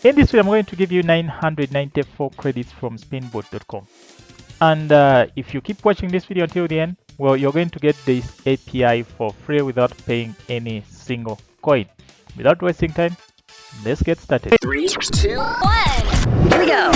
In this video, I'm going to give you 994 credits from SpinBot.com. And if you keep watching this video until the end, well, you're going to get this API for free without paying any single coin. Without wasting time, let's get started. 3, 2, 1. Here we go.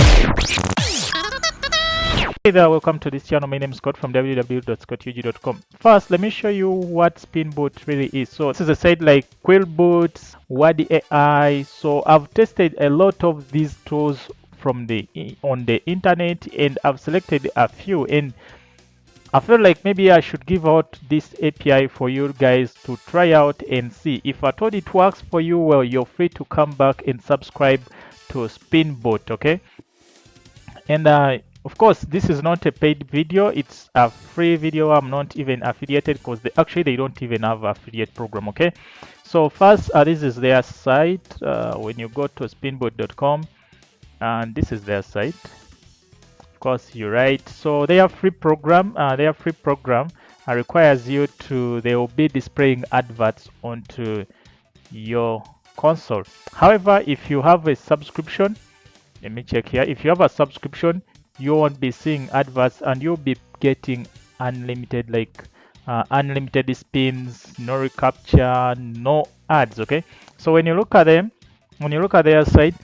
Hey there, welcome to this channel. My name is Scott from www.scotug.com. First, let me show you what SpinBot really is. So this is a site like Quillbot, Word AI. So I've tested a lot of these tools from on the internet, and I've selected a few, and I feel like maybe I should give out this API for you guys to try out and see. If I told it works for you, well, you're free to come back and subscribe to SpinBot, okay? And of course, this is not a paid video, it's a free video. I'm not even affiliated because they don't even have affiliate program, okay? So first, this is their site. When you go to spinbot.com, and this is their site. Of course, you're right. So their free program, requires you to, they will be displaying adverts onto your console. However, if you have a subscription, let me check here. If you have a subscription, you won't be seeing adverts and you'll be getting unlimited, like unlimited spins, no recapture, no ads, okay? So when you look at them, when you look at their site,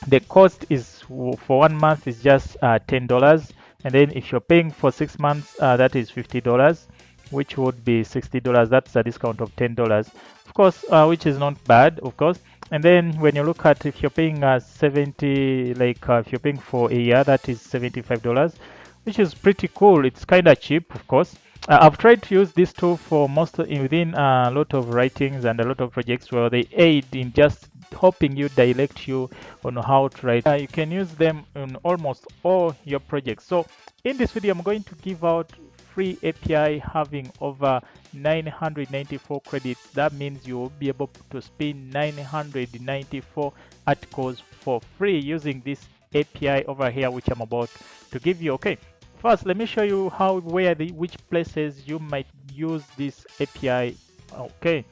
the cost is for 1 month is just $10, and then if you're paying for 6 months, that is $50, which would be $60. That's a discount of $10, of course, which is not bad, of course. And then when you look at, if you're paying 70, like if you're paying for a year, that is $75, which is pretty cool. It's kind of cheap, of course. I've tried to use this tool for within a lot of writings and a lot of projects where they aid in just helping you, direct you on how to write. You can use them in almost all your projects. So in this video, I'm going to give out free API having over 994 credits. That means you will be able to spin 994 articles for free using this API over here, which I'm about to give you. Okay, first let me show you which places you might use this API. Okay,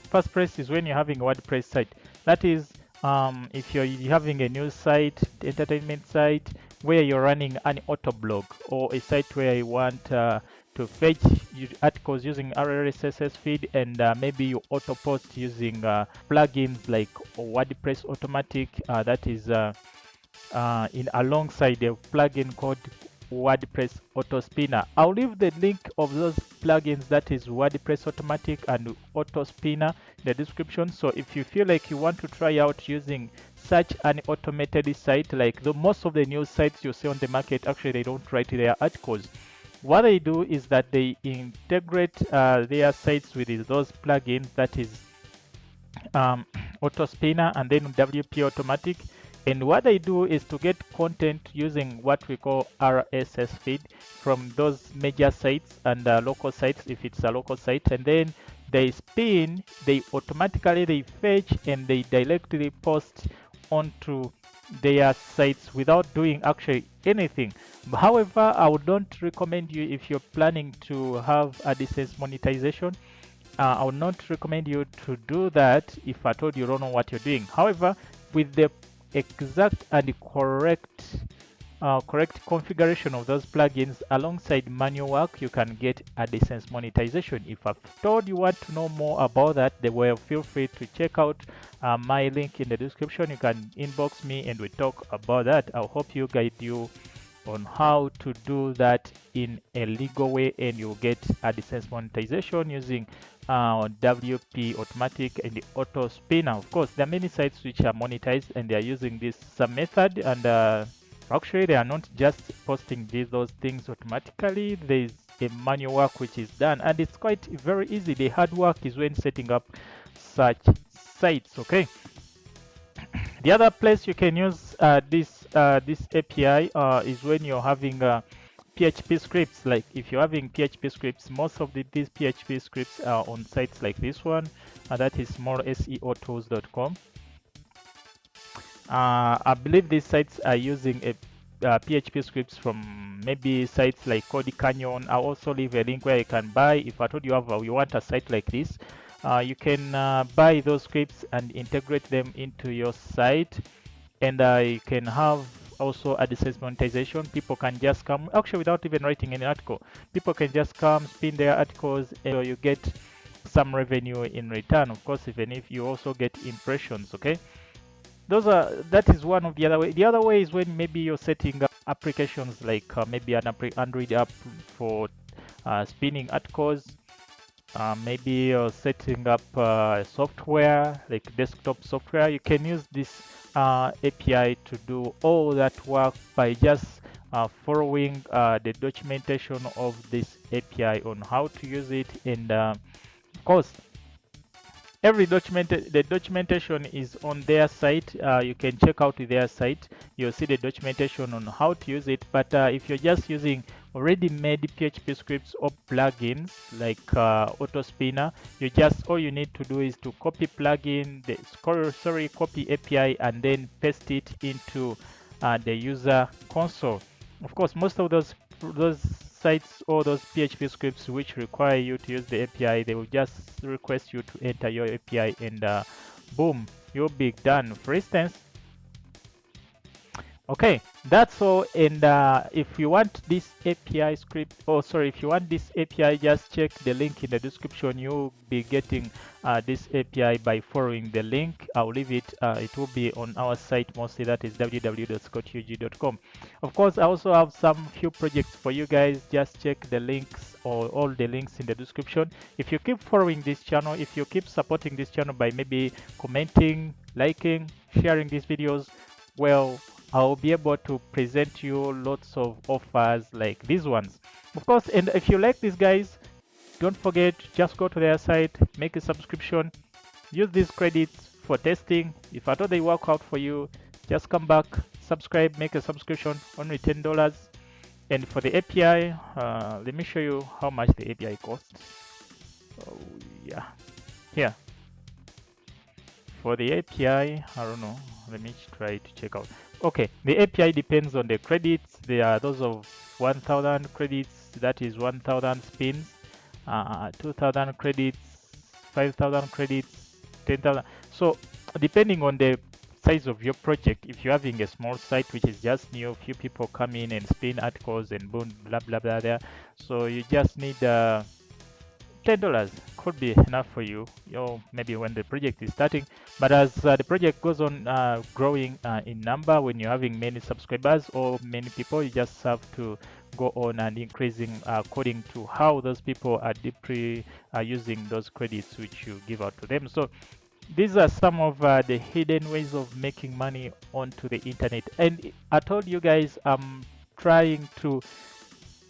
first place is when you're having a WordPress site. That is if you're having a news site, entertainment site, where you're running an auto blog, or a site where you want to fetch articles using RSS feed, and maybe you auto post using plugins like WordPress Automatic. That is in alongside a plugin called WordPress Auto Spinner. I'll leave the link of those plugins, that is WordPress Automatic and Auto Spinner, in the description. So if you feel like you want to try out using such an automated site, like most of the news sites you see on the market, actually they don't write their articles. What they do is that they integrate their sites with those plugins, that is Auto Spinner and then WP Automatic. And what they do is to get content using what we call RSS feed from those major sites and local sites, if it's a local site, and then they spin, they automatically fetch, and they directly post onto their sites without doing actually anything. However, I would not recommend you, if you're planning to have AdSense monetization, I would not recommend you to do that if I told you don't know what you're doing. However, with the exact and correct configuration of those plugins alongside manual work, you can get AdSense monetization. If I've told you want to know more about that, then feel free to check out my link in the description. You can inbox me and we talk about that. I'll help you, guide you on how to do that in a legal way, and you'll get AdSense monetization using WP Automatic and the Auto Spinner. Of course, there are many sites which are monetized and they are using this method, and actually they are not just posting those things automatically. There's a manual work which is done, and it's quite very easy. The hard work is when setting up such sites. Okay, the other place you can use this API is when you're having PHP scripts. Like if you're having PHP scripts, most of these PHP scripts are on sites like this one, that is SeoTools.com. I believe these sites are using a PHP scripts from maybe sites like Code Canyon. I'll also leave a link where you can buy. If I told you you want a site like this, you can buy those scripts and integrate them into your site. and you can have also AdSense monetization. People can just come, actually without even writing any article, people can just come spin their articles, and you get some revenue in return, of course, even if you also get impressions. Okay, that is one of the other way. The other way is when maybe you're setting up applications like maybe an Android app for spinning articles. Maybe you're setting up software like desktop software. You can use this API to do all that work by just following the documentation of this API on how to use it. And of course, the documentation is on their site. You can check out their site. You'll see the documentation on how to use it. But if you're just using already made PHP scripts or plugins like Autospinner, all you need to do is to copy plugin, copy API, and then paste it into the user console. Of course, most of those sites or those PHP scripts which require you to use the API, they will just request you to enter your API, and boom, you'll be done. For instance, okay, that's all. And if you want this API script, if you want this API, just check the link in the description. You'll be getting this API by following the link. I'll leave it. It will be on our site mostly, that is www.scotug.com. Of course, I also have some few projects for you guys. Just check the links or all the links in the description. If you keep following this channel, if you keep supporting this channel by maybe commenting, liking, sharing these videos, well, I'll be able to present you lots of offers like these ones. Of course, and if you like these guys, don't forget, just go to their site, make a subscription, use these credits for testing. If at all they work out for you, just come back, subscribe, make a subscription, only $10. And for the API, let me show you how much the API costs. Oh yeah, here. For the API, I don't know, let me try to check out. Okay, the API depends on the credits. There are those of 1000 credits, that is 1000 spins, 2000 credits, 5000 credits, 10,000. So depending on the size of your project, if you're having a small site which is just new, few people come in and spin articles and boom, blah blah blah there, so you just need $10 could be enough for you, maybe when the project is starting. But as the project goes on growing in number, when you're having many subscribers or many people, you just have to go on and increasing according to how those people are deeply using those credits which you give out to them. So these are some of the hidden ways of making money onto the internet. And I told you guys I'm trying to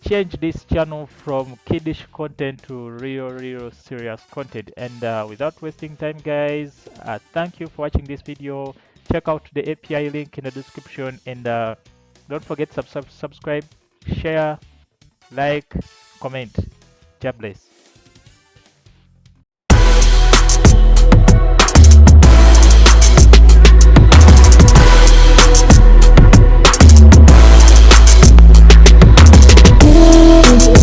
change this channel from kiddish content to real serious content. And without wasting time, guys, thank you for watching this video. Check out the API link in the description, and don't forget subscribe, share, like, comment. God bless.